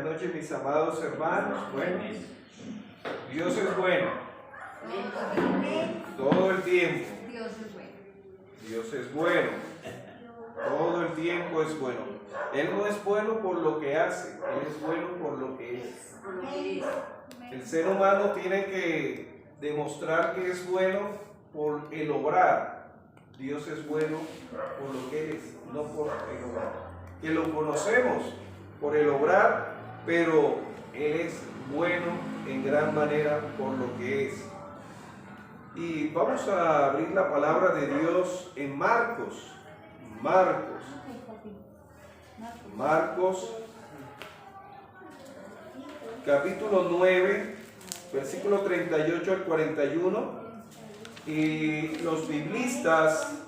Buenas noches, mis amados hermanos. Bueno, Dios es bueno. Todo el tiempo. Dios es bueno. Dios es bueno. Todo el tiempo es bueno. Él no es bueno por lo que hace, Él es bueno por lo que es. El ser humano tiene que demostrar que es bueno por el obrar. Dios es bueno por lo que Él es, no por el obrar. Que lo conocemos por el obrar, pero Él es bueno en gran manera por lo que es. Y vamos a abrir la palabra de Dios en Marcos, capítulo 9, versículo 38 al 41. Y los biblistas,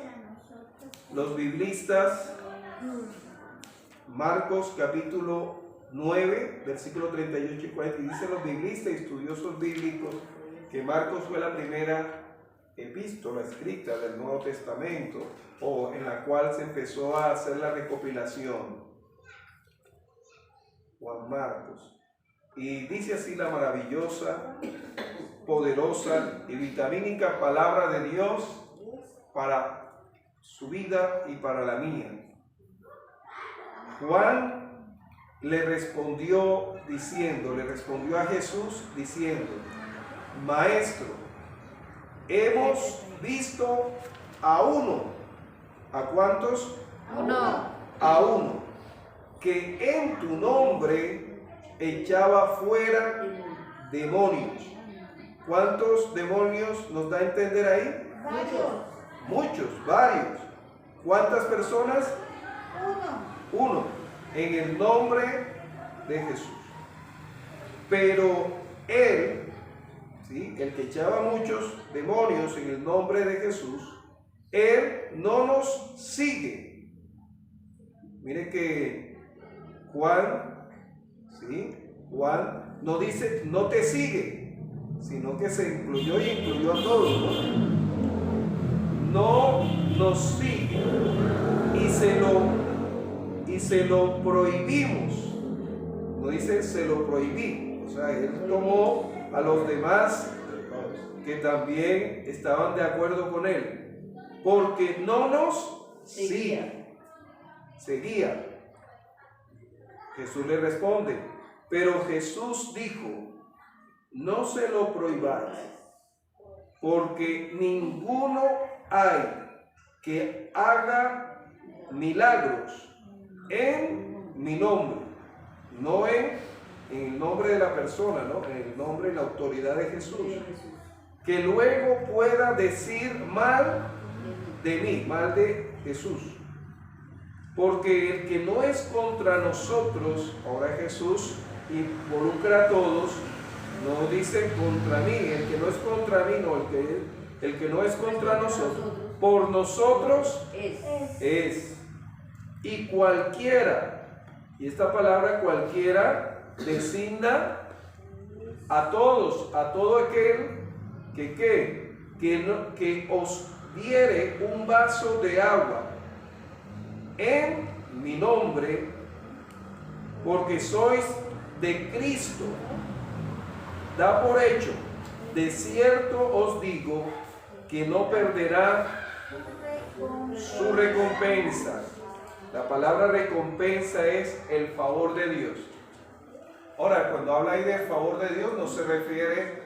Marcos capítulo 9, versículo 38 y 40, y dicen los biblistas y estudiosos bíblicos que Marcos fue la primera epístola escrita del Nuevo Testamento, o en la cual se empezó a hacer la recopilación. Juan Marcos. Y dice así la maravillosa, poderosa y vitamínica palabra de Dios para su vida y para la mía. Juan le respondió a Jesús diciendo: Maestro, hemos visto a uno. ¿A cuántos? A uno, que en tu nombre echaba fuera demonios. ¿Cuántos demonios nos da a entender ahí? Muchos, varios. ¿Cuántas personas? Uno, en el nombre de Jesús. Pero él, ¿sí?, el que echaba muchos demonios en el nombre de Jesús, él no nos sigue. Mire que Juan, ¿sí?, Juan no dice no te sigue, sino que se incluyó y incluyó a todos, ¿no? No nos sigue y se lo prohibimos. No dice se lo prohibí, o sea, él tomó a los demás que también estaban de acuerdo con él, porque no nos seguía. Jesús le responde, pero Jesús dijo: no se lo prohibáis, porque ninguno hay que haga milagros en mi nombre, no en el nombre de la persona, ¿no?, en el nombre y la autoridad de Jesús, que luego pueda decir mal de mí, mal de Jesús. Porque el que no es contra nosotros, ahora Jesús involucra a todos, no dice contra mí, el que no es contra mí, no, el que no es contra nosotros, por nosotros es. Y cualquiera, y esta palabra cualquiera designa a todos, a todo aquel que os diere un vaso de agua en mi nombre, porque sois de Cristo, da por hecho, de cierto os digo, que no perderá su recompensa. La palabra recompensa es el favor de Dios. Ahora, cuando habla ahí del favor de Dios, no se refiere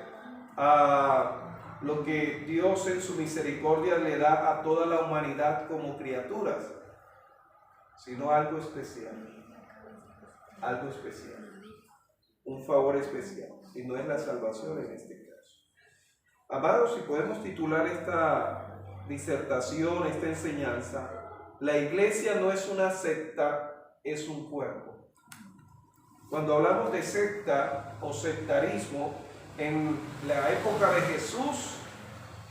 a lo que Dios en su misericordia le da a toda la humanidad como criaturas, sino algo especial, un favor especial, y no es la salvación en este caso. Amados, si podemos titular esta disertación, esta enseñanza: la iglesia no es una secta, es un cuerpo. Cuando hablamos de secta o sectarismo, en la época de Jesús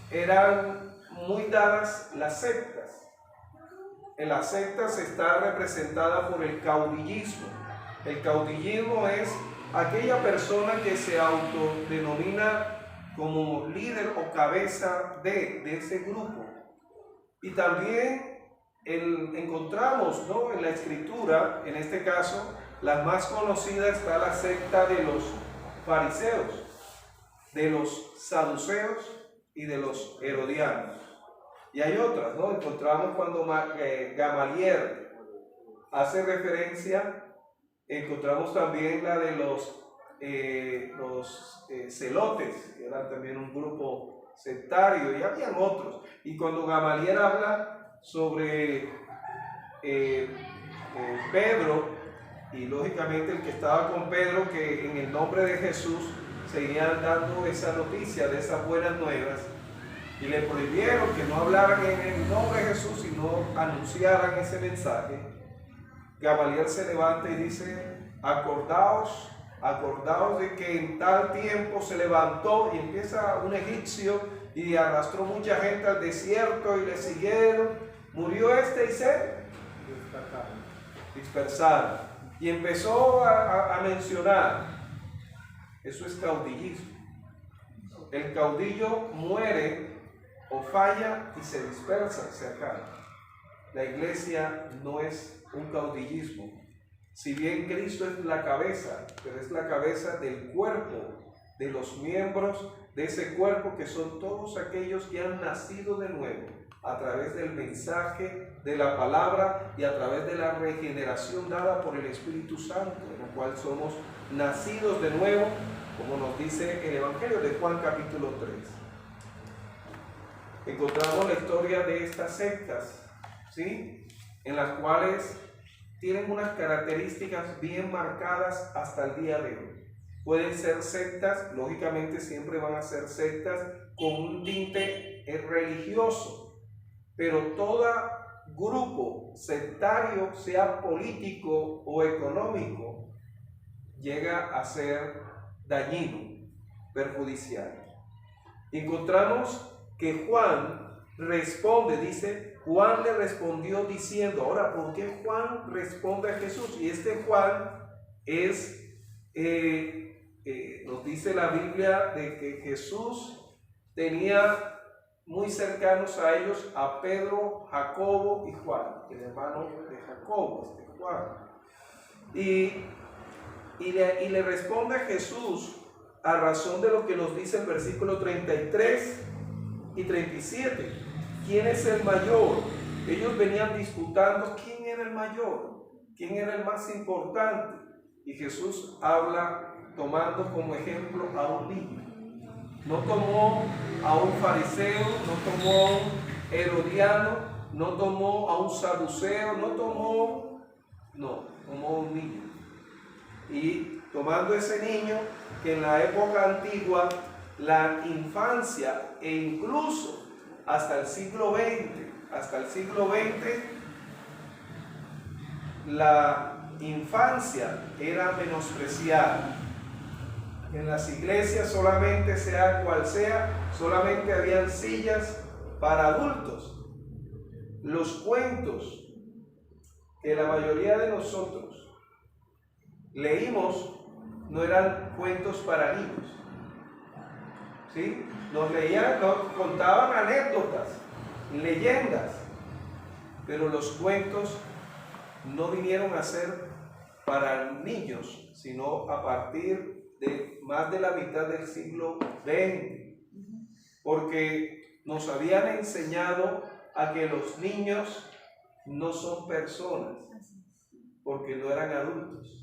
eran muy dadas las sectas. En las sectas está representada por el caudillismo. El caudillismo es aquella persona que se autodenomina como líder o cabeza de ese grupo. Y también encontramos, ¿no?, en la escritura, en este caso, La más conocida está la secta de los fariseos, de los saduceos y de los herodianos. Y hay otras, ¿no? Encontramos cuando Gamaliel hace referencia, encontramos también la de los celotes, que eran también un grupo sectario, y habían otros. Y cuando Gamaliel habla sobre Pedro, y lógicamente el que estaba con Pedro, que en el nombre de Jesús seguían dando esa noticia de esas buenas nuevas, y le prohibieron que no hablaran en el nombre de Jesús y no anunciaran ese mensaje, Gamaliel se levanta y dice: acordaos de que en tal tiempo se levantó, y empieza un egipcio y arrastró mucha gente al desierto y le siguieron, murió y se dispersaron, y empezó a mencionar. Eso es caudillismo. El caudillo muere o falla y se dispersa, se acaba. La iglesia no es un caudillismo. Si bien Cristo es la cabeza, pero es la cabeza del cuerpo, de los miembros de ese cuerpo, que son todos aquellos que han nacido de nuevo a través del mensaje de la palabra y a través de la regeneración dada por el Espíritu Santo, en la cual somos nacidos de nuevo, como nos dice el Evangelio de Juan capítulo 3. Encontramos la historia de estas sectas, ¿sí?, en las cuales tienen unas características bien marcadas hasta el día de hoy. Pueden ser sectas, lógicamente siempre van a ser sectas con un tinte religioso, pero todo grupo sectario, sea político o económico, llega a ser dañino, perjudicial. Encontramos que Juan responde, dice: Juan le respondió diciendo. Ahora, ¿por qué Juan responde a Jesús? Y este Juan es, nos dice la Biblia, de que Jesús tenía muy cercanos a ellos a Pedro, Jacobo y Juan, el hermano de Jacobo, Juan. Y le responde a Jesús a razón de lo que nos dice el versículo 33 y 37. ¿Quién es el mayor? Ellos venían disputando quién era el mayor, quién era el más importante. Y Jesús habla tomando como ejemplo a un niño. No tomó a un fariseo, no tomó a un herodiano, no tomó a un saduceo, tomó a un niño. Y tomando ese niño, que en la época antigua, la infancia, e incluso hasta el siglo XX, la infancia era menospreciada. En las iglesias, solamente sea cual sea, solamente habían sillas para adultos. Los cuentos que la mayoría de nosotros leímos no eran cuentos para niños, ¿sí? Nos contaban anécdotas, leyendas, pero los cuentos no vinieron a ser para niños, sino a partir de más de la mitad del siglo XX, porque nos habían enseñado a que los niños no son personas, porque no eran adultos.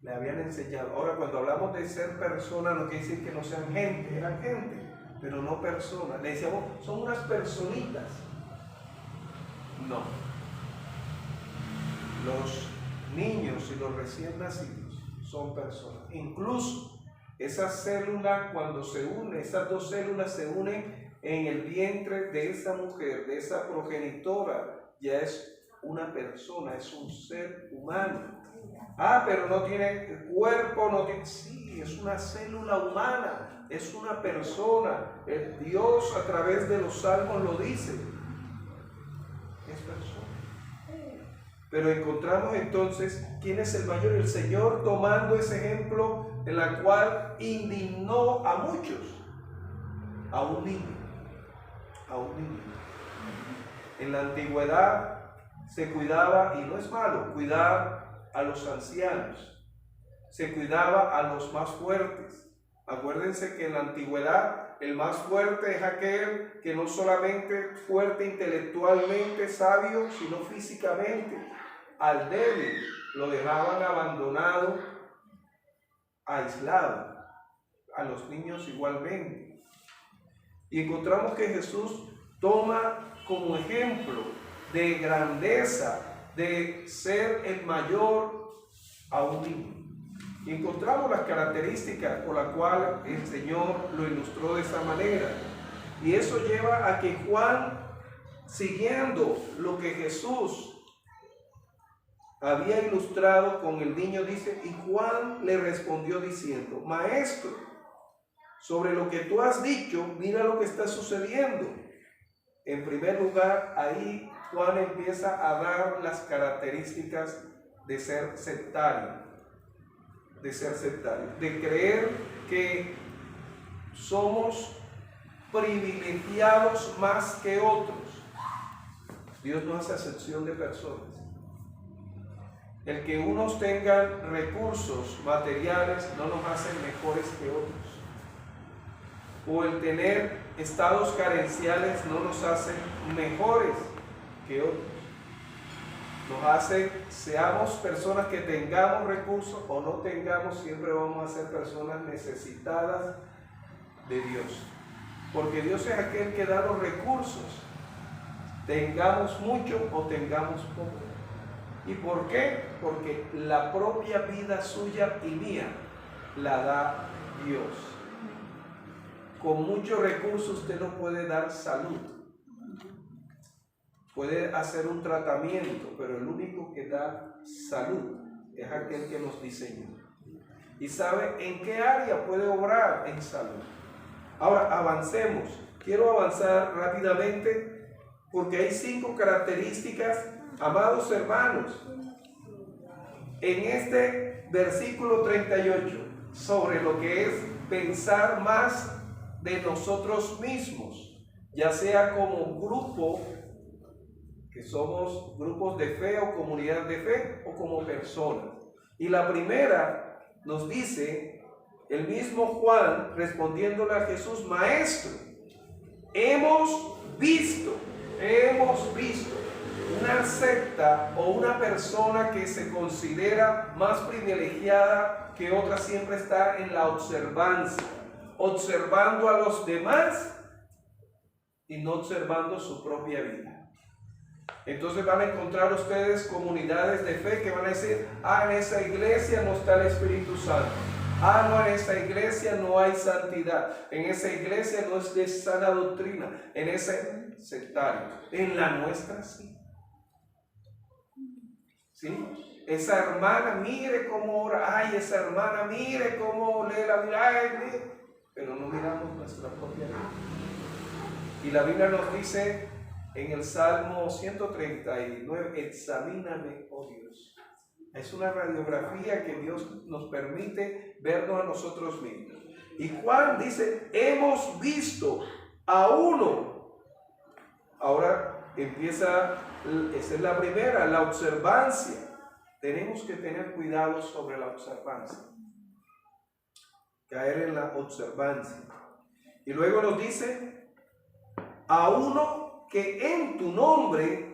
Le habían enseñado. Ahora, cuando hablamos de ser personas, no quiere decir que no sean gente, eran gente, pero no personas. Le decíamos, son unas personitas. No. Los niños y los recién nacidos son personas. Incluso esa célula, cuando se une, esas dos células se unen en el vientre de esa mujer, de esa progenitora, ya es una persona, es un ser humano. Pero no tiene cuerpo, no tiene... Sí, es una célula humana, es una persona. El Dios a través de los salmos lo dice. Es persona. Pero encontramos entonces quién es el mayor. El Señor, tomando ese ejemplo en la cual indignó a muchos, a un niño. En la antigüedad se cuidaba, y no es malo, cuidar a los ancianos, se cuidaba a los más fuertes. Acuérdense que en la antigüedad el más fuerte es aquel que no solamente fuerte intelectualmente, sabio, sino físicamente. Al débil lo dejaban abandonado, aislado. A los niños igualmente. Y encontramos que Jesús toma como ejemplo de grandeza, de ser el mayor a un niño. Y encontramos las características por las cuales el Señor lo ilustró de esa manera. Y eso lleva a que Juan, siguiendo lo que Jesús había ilustrado con el niño, dice, y Juan le respondió diciendo, Maestro, sobre lo que tú has dicho, mira lo que está sucediendo. En primer lugar, ahí Juan empieza a dar las características de ser sectario, de creer que somos privilegiados más que otros. Dios no hace acepción de personas. El que unos tengan recursos materiales no nos hace mejores que otros. O el tener estados carenciales no nos hace mejores que otros. Nos hace, seamos personas que tengamos recursos o no tengamos, siempre vamos a ser personas necesitadas de Dios. Porque Dios es aquel que da los recursos, tengamos mucho o tengamos poco. ¿Y por qué? Porque la propia vida suya y mía la da Dios. Con muchos recursos usted no puede dar salud. Puede hacer un tratamiento, pero el único que da salud es aquel que nos diseñó. Y sabe en qué área puede obrar en salud. Ahora, avancemos. Quiero avanzar rápidamente porque hay 5 características, amados hermanos, en este versículo 38, sobre lo que es pensar más de nosotros mismos, ya sea como grupo, que somos grupos de fe o comunidad de fe, o como personas. Y la primera nos dice, el mismo Juan respondiéndole a Jesús, Maestro, hemos visto una secta o una persona que se considera más privilegiada que otra, siempre está en la observancia, observando a los demás y no observando su propia vida. Entonces van a encontrar ustedes comunidades de fe que van a decir, en esa iglesia no está el Espíritu Santo. No, en esa iglesia no hay santidad. En esa iglesia no es de sana doctrina. En ese sectario. En la nuestra sí. ¿Sí? Esa hermana, mire cómo ora. Esa hermana, mire cómo lee la Biblia. Pero no miramos nuestra propia vida. Y la Biblia nos dice en el Salmo 139, examíname, oh Dios. Es una radiografía que Dios nos permite vernos a nosotros mismos. Y Juan dice, hemos visto a uno. Ahora empieza, esa es la primera, la observancia. Tenemos que tener cuidado sobre la observancia. Caer en la observancia. Y luego nos dice, a uno que en tu nombre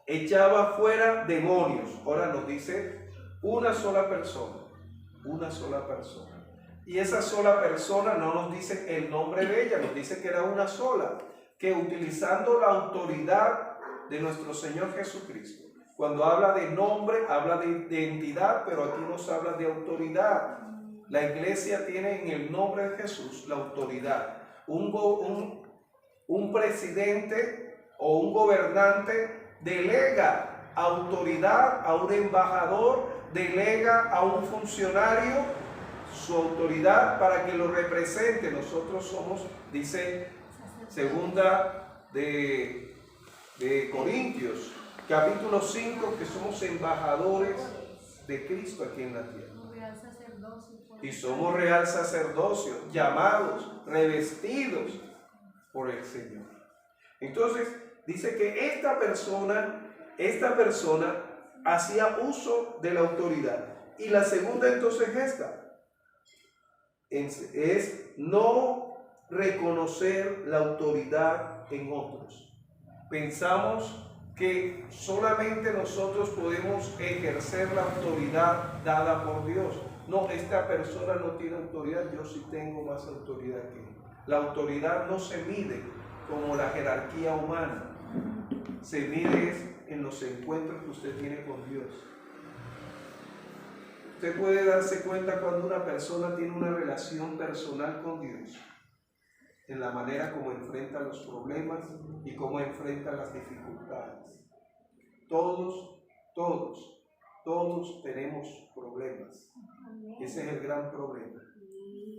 echaba fuera demonios. Ahora nos dice una sola persona. Y esa sola persona no nos dice el nombre de ella, nos dice que era una sola, que utilizando la autoridad de nuestro Señor Jesucristo. Cuando habla de nombre, habla de identidad, pero aquí nos habla de autoridad. La iglesia tiene en el nombre de Jesús la autoridad. Un presidente o un gobernante delega autoridad a un embajador, delega a un funcionario su autoridad para que lo represente. Nosotros somos, dice segunda de Corintios, capítulo 5, que somos embajadores de Cristo aquí en la tierra. Y somos real sacerdocio, llamados, revestidos por el Señor. Entonces, dice que esta persona hacía uso de la autoridad. Y la segunda entonces es no reconocer la autoridad en otros. Pensamos que solamente nosotros podemos ejercer la autoridad dada por Dios. No, esta persona no tiene autoridad, yo sí tengo más autoridad que él. La autoridad no se mide como la jerarquía humana, se mide en los encuentros que usted tiene con Dios. Usted puede darse cuenta cuando una persona tiene una relación personal con Dios, en la manera como enfrenta los problemas y cómo enfrenta las dificultades. Todos tenemos problemas. Ese es el gran problema.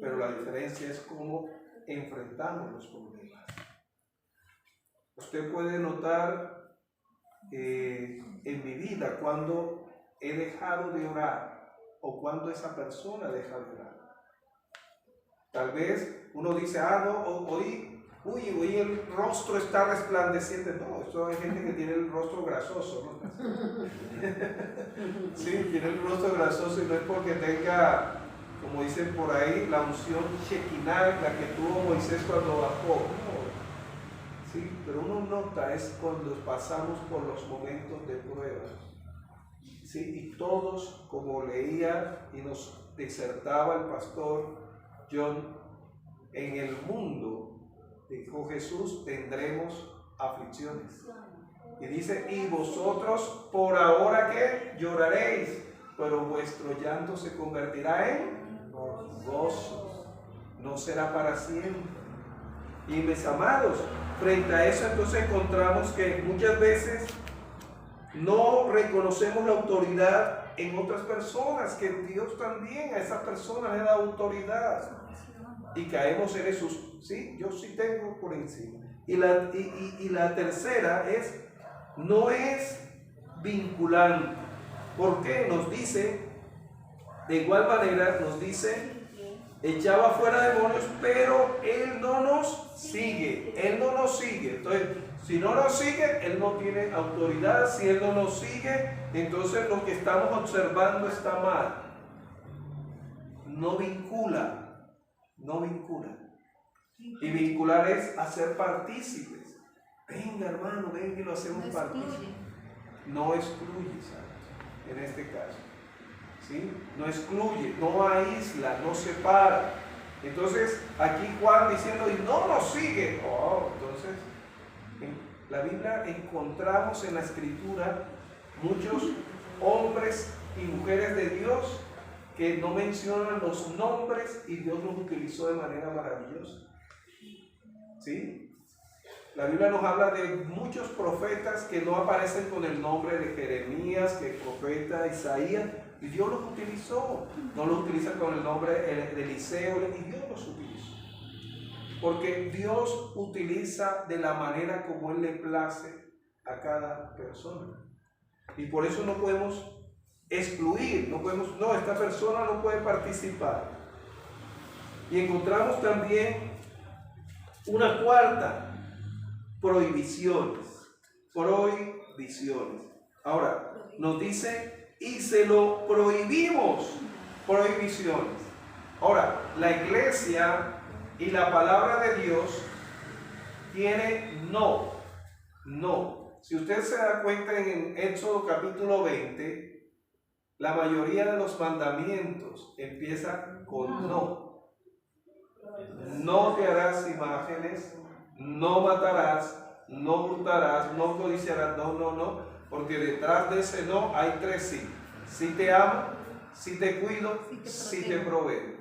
Pero la diferencia es cómo enfrentamos los problemas. Usted puede notar en mi vida cuando he dejado de orar o cuando esa persona deja de orar. Tal vez uno dice, no, hoy el rostro está resplandeciente. No, esto hay gente que tiene el rostro grasoso, ¿no? Sí, tiene el rostro grasoso y no es porque tenga, como dicen por ahí, la unción Shekinah, la que tuvo Moisés cuando bajó. No. Sí, pero uno nota es cuando pasamos por los momentos de prueba. Sí, y todos, como leía y nos disertaba el pastor John, en el mundo, dijo Jesús, tendremos aflicciones. Y dice, y vosotros por ahora que lloraréis, pero vuestro llanto se convertirá en gozo, no será para siempre. Y mis amados, frente a eso entonces encontramos que muchas veces no reconocemos la autoridad en otras personas, que Dios también a esa persona le da autoridad. Y caemos en eso, sí, yo sí tengo por encima. Y la tercera no es vinculante. ¿Por qué? Nos dice, de igual manera, nos dice, echaba fuera demonios, pero Él no nos sigue. Él no nos sigue. Entonces, si no nos sigue, Él no tiene autoridad. Si Él no nos sigue, entonces lo que estamos observando está mal. No vincula. Y vincular es hacer partícipes. Venga, hermano, ven que lo hacemos partícipes. No excluye, ¿sabes? En este caso. ¿Sí? No excluye, no aísla, no separa. Entonces, aquí Juan diciendo, y no nos sigue. Entonces, en la Biblia encontramos en la Escritura muchos hombres y mujeres de Dios que no mencionan los nombres y Dios los utilizó de manera maravillosa. ¿Sí? La Biblia nos habla de muchos profetas que no aparecen con el nombre de Jeremías, que el profeta Isaías, y Dios los utilizó. No los utiliza con el nombre de Eliseo, y Dios los utilizó. Porque Dios utiliza de la manera como Él le place a cada persona. Y por eso no podemos excluir, no, esta persona no puede participar. Y encontramos también una cuarta, prohibiciones. Ahora, nos dice, y se lo prohibimos, prohibiciones. Ahora, la iglesia y la palabra de Dios tiene no. Si usted se da cuenta en Éxodo capítulo 20, la mayoría de los mandamientos empiezan con no. No te harás imágenes, no matarás, no hurtarás, no codiciarás, no, porque detrás de ese no hay tres sí. Si te amo, si te cuido, si te proveo.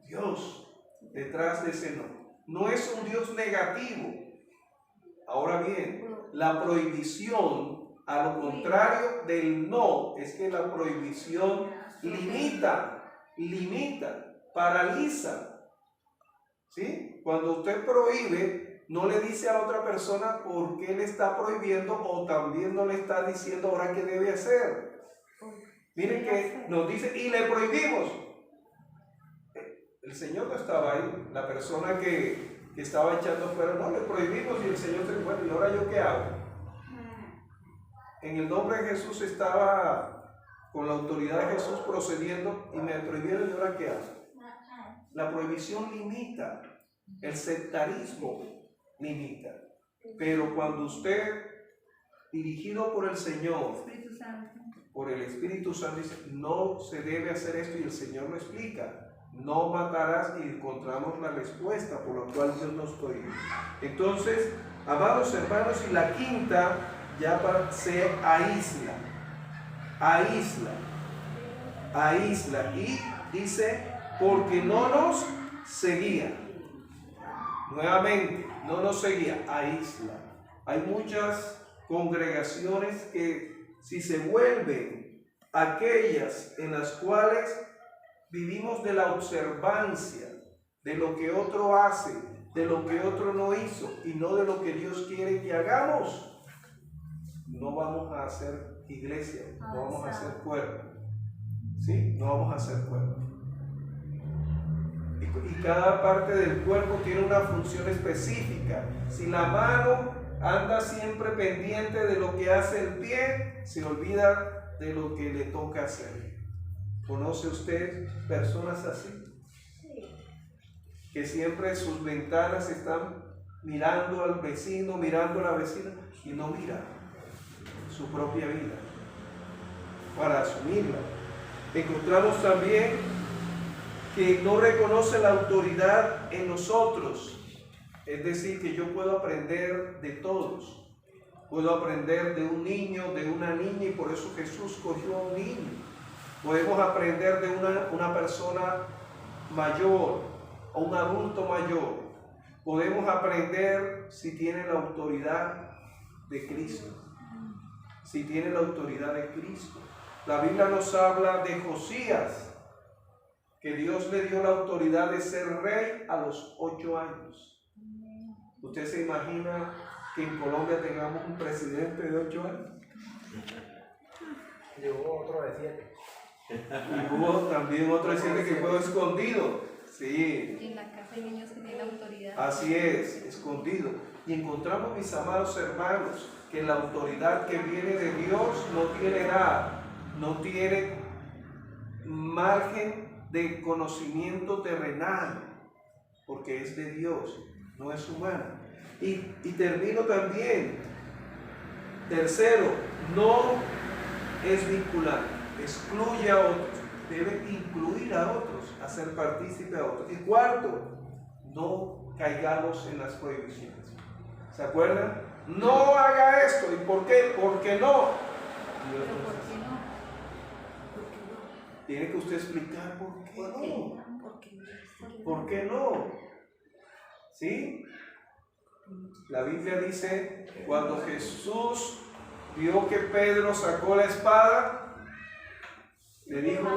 Dios, detrás de ese no es un Dios negativo. Ahora bien, la prohibición, a lo contrario del no, es que la prohibición limita, paraliza. ¿Sí? Cuando usted prohíbe, no le dice a otra persona por qué le está prohibiendo, o también no le está diciendo ahora qué debe hacer. Miren que nos dice, y le prohibimos. El Señor no estaba ahí, la persona que estaba echando fuera, no, le prohibimos, y el Señor se dijo, bueno, ¿y ahora yo qué hago? en el nombre de Jesús estaba con la autoridad de Jesús procediendo y me prohibieron, ¿y ahora qué hago? La prohibición limita, el sectarismo limita, pero cuando usted, dirigido por el Señor, por el Espíritu Santo, dice, no se debe hacer esto, y el Señor lo explica, no matarás, y encontramos la respuesta por la cual Dios nos prohíbe. Entonces, amados hermanos, y la quinta ya se aísla, y dice, porque no nos seguía. Nuevamente, no nos seguía, aísla. Hay muchas congregaciones que si se vuelven aquellas en las cuales vivimos de la observancia de lo que otro hace, de lo que otro no hizo y no de lo que Dios quiere que hagamos, no vamos a hacer iglesia, no vamos a hacer cuerpo. ¿Sí? No vamos a hacer cuerpo. Y cada parte del cuerpo tiene una función específica. Si la mano anda siempre pendiente de lo que hace el pie, se olvida de lo que le toca hacer. ¿Conoce usted personas así? Que siempre sus ventanas están mirando al vecino, mirando a la vecina y no mira su propia vida para asumirla. Encontramos también que no reconoce la autoridad en nosotros, es decir, que yo puedo aprender de todos, puedo aprender de un niño, de una niña, y por eso Jesús cogió a un niño. Podemos aprender de una persona mayor o un adulto mayor. Podemos aprender si tiene la autoridad de Cristo, si tiene la autoridad de Cristo. La Biblia nos habla de Josías, que Dios le dio la autoridad de ser rey a los 8 años. ¿Usted se imagina que en Colombia tengamos un presidente de 8 años? Y hubo otro de 7. Y hubo también otro de 7 que fue escondido. Sí. Y en la casa hay niños que tienen autoridad. Así es, escondido. Y encontramos, mis amados hermanos, que la autoridad que viene de Dios no tiene edad, no tiene margen de conocimiento terrenal, porque es de Dios, no es humana. Y termino también. Tercero, no es vinculante, excluye a otros, debe incluir a otros, hacer partícipe a otros. Y cuarto, no caigamos en las prohibiciones. ¿Se acuerdan? No haga esto. ¿Y por qué? ¿Por qué no? ¿Pero por qué no? Tiene que usted explicar por qué no. ¿Por qué no? ¿Sí? La Biblia dice, cuando Jesús vio que Pedro sacó la espada, le dijo,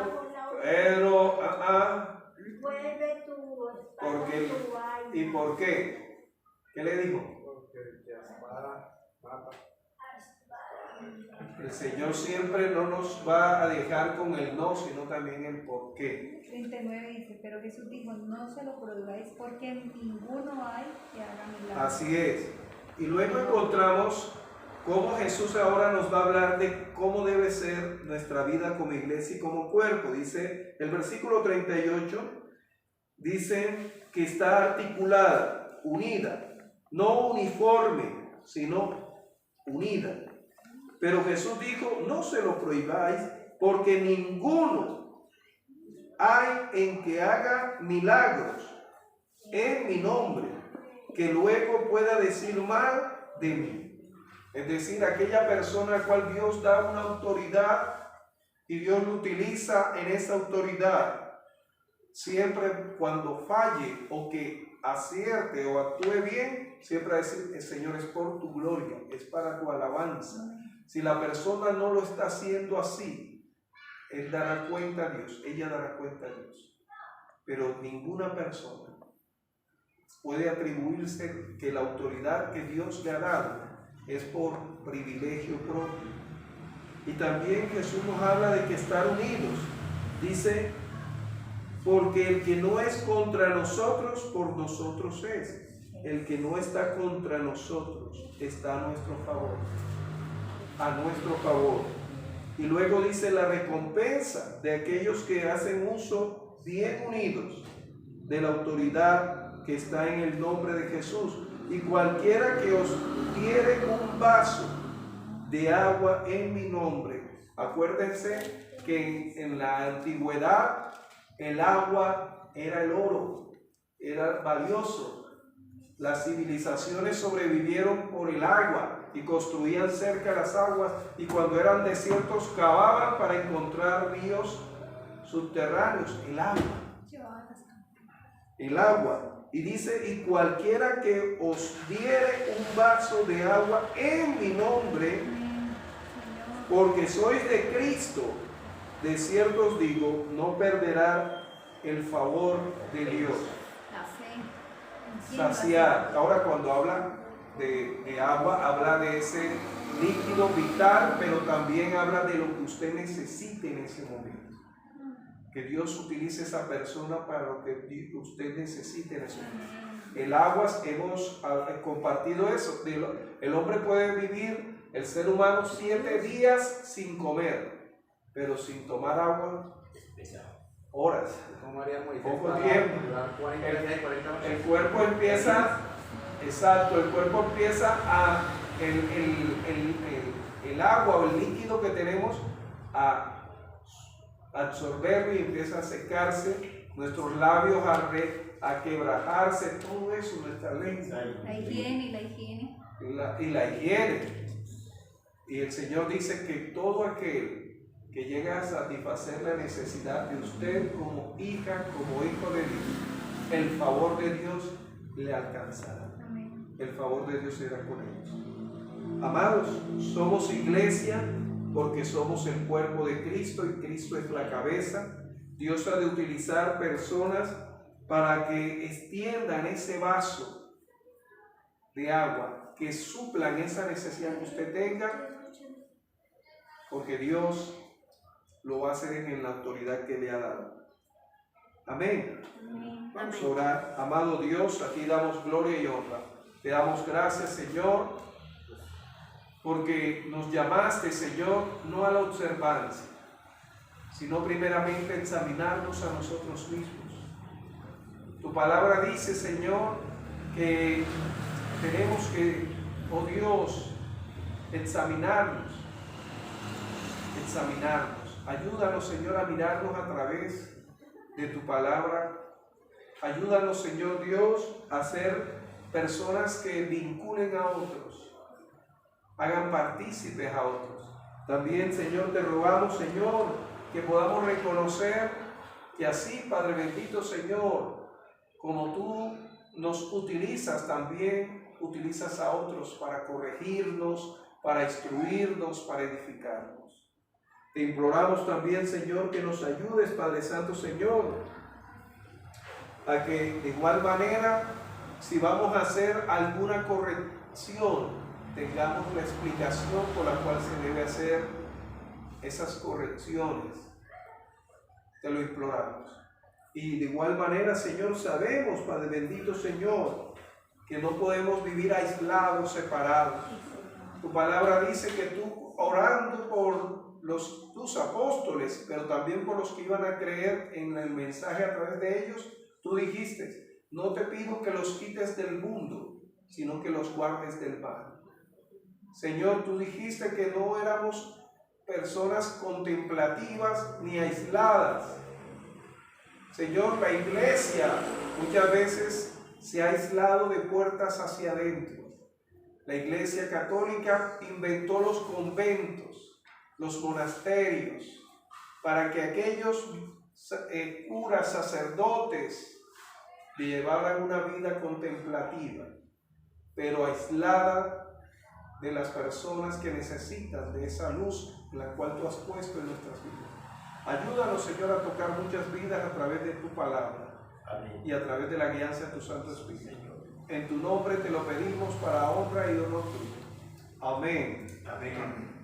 Pedro, vuelve tu espada. ¿y por qué? ¿Qué le dijo? Porque la espada mata. El Señor siempre no nos va a dejar con el no, sino también el por qué. 39 dice, pero Jesús dijo, no se lo prohibáis porque ninguno hay que haga milagros. Así es. Y luego encontramos cómo Jesús ahora nos va a hablar de cómo debe ser nuestra vida como iglesia y como cuerpo. Dice el versículo 38, dice que está articulada, unida, no uniforme, sino unida. Pero Jesús dijo, no se lo prohibáis, porque ninguno hay en que haga milagros en mi nombre, que luego pueda decir mal de mí. Es decir, aquella persona a la cual Dios da una autoridad y Dios lo utiliza en esa autoridad, siempre cuando falle o que acierte o actúe bien, siempre va a decir, el Señor es por tu gloria, es para tu alabanza. Si la persona no lo está haciendo así, él dará cuenta a Dios, ella dará cuenta a Dios. Pero ninguna persona puede atribuirse que la autoridad que Dios le ha dado es por privilegio propio. Y también Jesús nos habla de que estar unidos. Dice, porque el que no es contra nosotros, por nosotros es. El que no está contra nosotros está a nuestro favor. a nuestro favor. Y luego dice la recompensa de aquellos que hacen uso bien unidos de la autoridad que está en el nombre de Jesús. Y cualquiera que os diere un vaso de agua en mi nombre. Acuérdense que en la antigüedad el agua era el oro, era valioso. Las civilizaciones sobrevivieron por el agua y construían cerca las aguas, y cuando eran desiertos cavaban para encontrar ríos subterráneos. El agua. Y dice, y cualquiera que os diere un vaso de agua en mi nombre, porque sois de Cristo, de cierto os digo, no perderá el favor de Dios. La fe. Saciar. Ahora cuando habla de agua, habla de ese líquido vital, pero también habla de lo que usted necesite en ese momento. Que Dios utilice esa persona para lo que usted necesite en ese momento. El agua, hemos compartido eso. El hombre puede vivir, el ser humano, 7 días sin comer, pero sin tomar agua, horas, poco tiempo. El cuerpo empieza, exacto, el cuerpo empieza a, el agua o el líquido que tenemos a absorberlo y empieza a secarse, nuestros labios a quebrajarse, todo eso, nuestra lengua. La higiene. Y la higiene. Y el Señor dice que todo aquel que llegue a satisfacer la necesidad de usted como hija, como hijo de Dios, el favor de Dios le alcanzará. Amén. El favor de Dios será con ellos. Amados, somos iglesia porque somos el cuerpo de Cristo y Cristo es la cabeza. Dios ha de utilizar personas para que extiendan ese vaso de agua, que suplan esa necesidad que usted tenga, porque Dios lo va a hacer en la autoridad que le ha dado. Amén. Vamos a orar. Amado Dios, a ti damos gloria y honra. Te damos gracias, Señor, porque nos llamaste, Señor, no a la observancia, sino primeramente a examinarnos a nosotros mismos. Tu palabra dice, Señor, que tenemos que, oh Dios, examinarnos. Ayúdanos, Señor, a mirarnos a través de tu palabra. Ayúdanos, Señor Dios, a ser personas que vinculen a otros, hagan partícipes a otros. También, Señor, te rogamos, Señor, que podamos reconocer que así, Padre bendito, Señor, como tú nos utilizas, también utilizas a otros para corregirnos, para instruirnos, para edificarnos. Te imploramos también, Señor, que nos ayudes, Padre Santo, Señor, a que de igual manera, si vamos a hacer alguna corrección, tengamos la explicación por la cual se debe hacer esas correcciones. Te lo imploramos. Y de igual manera, Señor, sabemos, Padre bendito, Señor, que no podemos vivir aislados, separados. Tu palabra dice que tú, orando por tus apóstoles, pero también por los que iban a creer en el mensaje a través de ellos, tú dijiste, no te pido que los quites del mundo, sino que los guardes del mal. Señor, tú dijiste que no éramos personas contemplativas ni aisladas. Señor, la iglesia muchas veces se ha aislado de puertas hacia adentro. La iglesia católica inventó los conventos, los monasterios, para que aquellos curas, sacerdotes, llevaran una vida contemplativa, pero aislada de las personas que necesitan de esa luz la cual tú has puesto en nuestras vidas. Ayúdanos, Señor, a tocar muchas vidas a través de tu palabra. Amén. Y a través de la guianza de tu Santo Espíritu. En tu nombre te lo pedimos para honra y honor tuyo. Amén. Amén.